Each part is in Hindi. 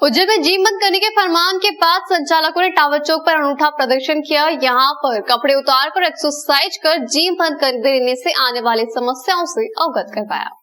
उज्जैन में जिम बंद करने के फरमान के बाद संचालकों ने टावर चौक पर अनूठा प्रदर्शन किया। यहां पर कपड़े उतारकर एक्सरसाइज कर जिम बंद कर देने से आने वाली समस्याओं से अवगत करवाया।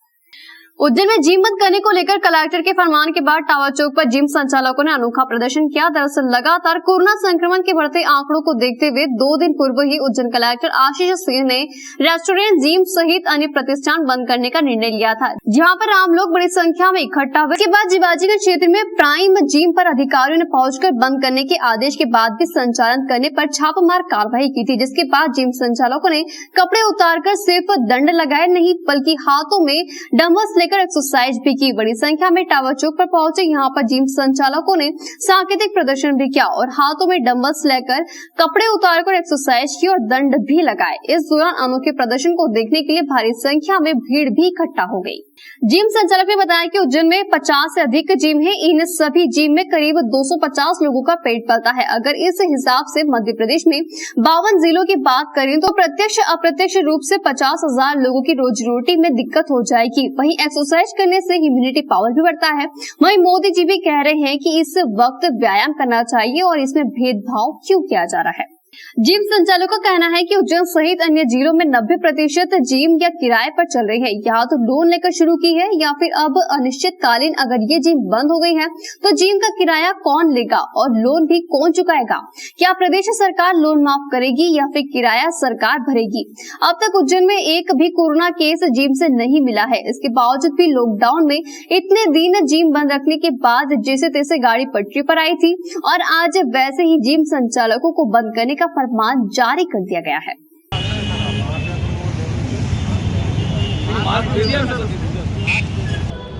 उज्जैन में जिम बंद करने को लेकर कलेक्टर के फरमान के बाद टावर चौक पर जिम संचालकों ने अनोखा प्रदर्शन किया। दरअसल लगातार कोरोना संक्रमण के बढ़ते आंकड़ों को देखते हुए 2 दिन पूर्व ही उज्जैन कलेक्टर आशीष सिंह ने रेस्टोरेंट, जिम सहित अन्य प्रतिष्ठान बंद करने का निर्णय लिया था, जहां पर आम लोग बड़ी संख्या में इकट्ठा हुए। इसके बाद जीवाजीनगर क्षेत्र में प्राइम जिम पर अधिकारियों ने पहुंचकर बंद करने के आदेश के बाद भी संचालन करने पर छापामार कार्रवाई की थी, जिसके बाद जिम संचालकों ने कपड़े उतारकर सिर्फ दंड लगाए नहीं बल्कि हाथों में डंबल्स लेकर एक्सरसाइज भी की। बड़ी संख्या में टावर चौक पर पहुंचे यहां पर जिम संचालकों ने सांकेतिक प्रदर्शन भी किया और हाथों में डंबल्स लेकर कपड़े उतारकर एक्सरसाइज की और दंड भी लगाए। इस दौरान अनोखे प्रदर्शन को देखने के लिए भारी संख्या में भीड़ भी इकट्ठा हो गई। जिम संचालक ने बताया कि उज्जैन में 50 से अधिक जिम है। इन सभी जिम में करीब 250 लोगों का पेट पलता है। अगर इस हिसाब से मध्य प्रदेश में 52 जिलों की बात करें तो प्रत्यक्ष अप्रत्यक्ष रूप से 50,000 लोगों की रोजी रोटी में दिक्कत हो जाएगी। वहीं एक्सरसाइज करने से इम्यूनिटी पावर भी बढ़ता है। वहीं मोदी जी भी कह रहे हैं कि इस वक्त व्यायाम करना चाहिए और इसमें भेदभाव क्यों किया जा रहा है। जिम संचालकों का कहना है कि उज्जैन सहित अन्य जिलों में 90% जिम या किराए पर चल रही है, या तो लोन लेकर शुरू की है या फिर अब अनिश्चितकालीन अगर ये जिम बंद हो गई है तो जिम का किराया कौन लेगा और लोन भी कौन चुकाएगा। क्या प्रदेश सरकार लोन माफ करेगी या फिर किराया सरकार भरेगी। अब तक उज्जैन में एक भी कोरोना केस जिम से नहीं मिला है। इसके बावजूद भी लॉकडाउन में इतने दिन जिम बंद रखने के बाद जैसे तैसे गाड़ी पटरी पर आई थी और आज वैसे ही जिम संचालकों को बंद करने का फरमान जारी कर दिया गया है।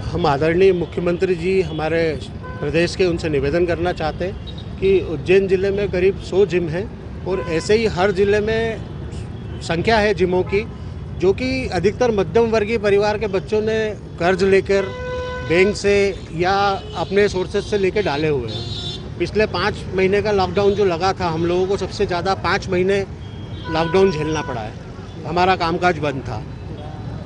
हम आदरणीय मुख्यमंत्री जी हमारे प्रदेश के उनसे निवेदन करना चाहते हैं कि उज्जैन जिले में करीब 100 जिम हैं और ऐसे ही हर जिले में संख्या है जिमों की, जो कि अधिकतर मध्यम वर्गीय परिवार के बच्चों ने कर्ज लेकर बैंक से या अपने सोर्सेज से लेकर डाले हुए हैं। पिछले 5 महीने का लॉकडाउन जो लगा था, हम लोगों को सबसे ज़्यादा 5 महीने लॉकडाउन झेलना पड़ा है। हमारा कामकाज बंद था,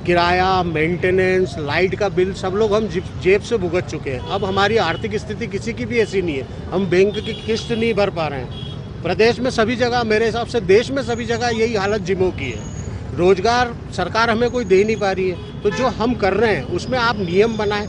किराया, मेंटेनेंस, लाइट का बिल सब लोग हम जेब से भुगत चुके हैं। अब हमारी आर्थिक स्थिति किसी की भी ऐसी नहीं है, हम बैंक की किस्त नहीं भर पा रहे हैं। प्रदेश में सभी जगह, मेरे हिसाब से देश में सभी जगह यही हालत जिमों की है। रोजगार सरकार हमें कोई दे नहीं पा रही है, तो जो हम कर रहे हैं उसमें आप नियम बनाएं।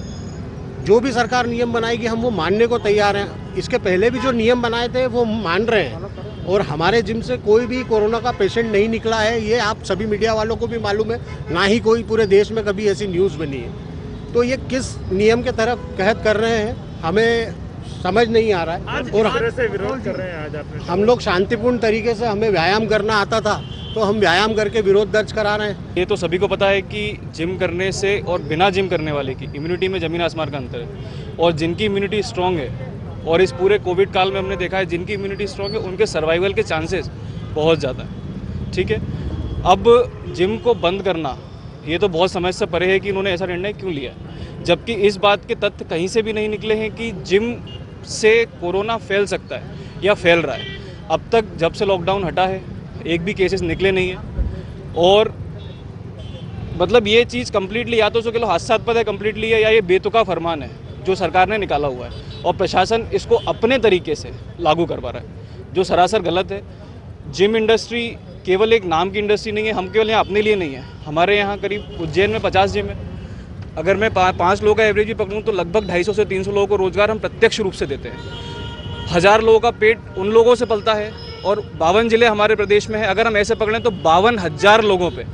जो भी सरकार नियम बनाएगी हम वो मानने को तैयार हैं। इसके पहले भी जो नियम बनाए थे वो मान रहे हैं और हमारे जिम से कोई भी कोरोना का पेशेंट नहीं निकला है। ये आप सभी मीडिया वालों को भी मालूम है, ना ही कोई पूरे देश में कभी ऐसी न्यूज़ बनी है। तो ये किस नियम के तहत कर रहे हैं हमें समझ नहीं आ रहा है। और से विरोध कर रहे हैं आज आपने। हम लोग शांतिपूर्ण तरीके से, हमें व्यायाम करना आता था तो हम व्यायाम करके विरोध दर्ज करा रहे हैं। ये तो सभी को पता है कि जिम करने से और बिना जिम करने वाले की इम्यूनिटी में ज़मीन आसमान का अंतर है। और जिनकी इम्यूनिटी स्ट्रॉन्ग है, और इस पूरे कोविड काल में हमने देखा है जिनकी इम्यूनिटी स्ट्रॉन्ग है उनके सर्वाइवल के चांसेस बहुत ज़्यादा है। ठीक है, अब जिम को बंद करना ये तो बहुत समझ से परे है कि इन्होंने ऐसा निर्णय क्यों लिया, जबकि इस बात के तथ्य कहीं से भी नहीं निकले हैं कि जिम से कोरोना फैल सकता है या फैल रहा है। अब तक जब से लॉकडाउन हटा है एक भी केसेस निकले नहीं है। और मतलब ये चीज़ कम्प्लीटली या तो जो हास्यास्पद है कम्प्लीटली है, या ये बेतुका फरमान है जो सरकार ने निकाला हुआ है और प्रशासन इसको अपने तरीके से लागू करवा रहा है, जो सरासर गलत है। जिम इंडस्ट्री केवल एक नाम की इंडस्ट्री नहीं है, हम केवल यहाँ अपने लिए नहीं है। हमारे यहाँ करीब उज्जैन में 50 जिम है। अगर मैं 5 लोगों का एवरेज भी पकड़ूँ तो लगभग 250 से 300 लोगों को रोज़गार हम प्रत्यक्ष रूप से देते हैं। 1000 लोगों का पेट उन लोगों से पलता है और 52 ज़िले हमारे प्रदेश में है। अगर हम ऐसे पकड़ें तो 52,000 लोगों पे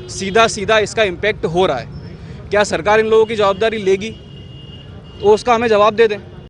सीधा इसका इम्पैक्ट हो रहा है। क्या सरकार इन लोगों की जवाबदारी लेगी? तो उसका हमें जवाब दे दें।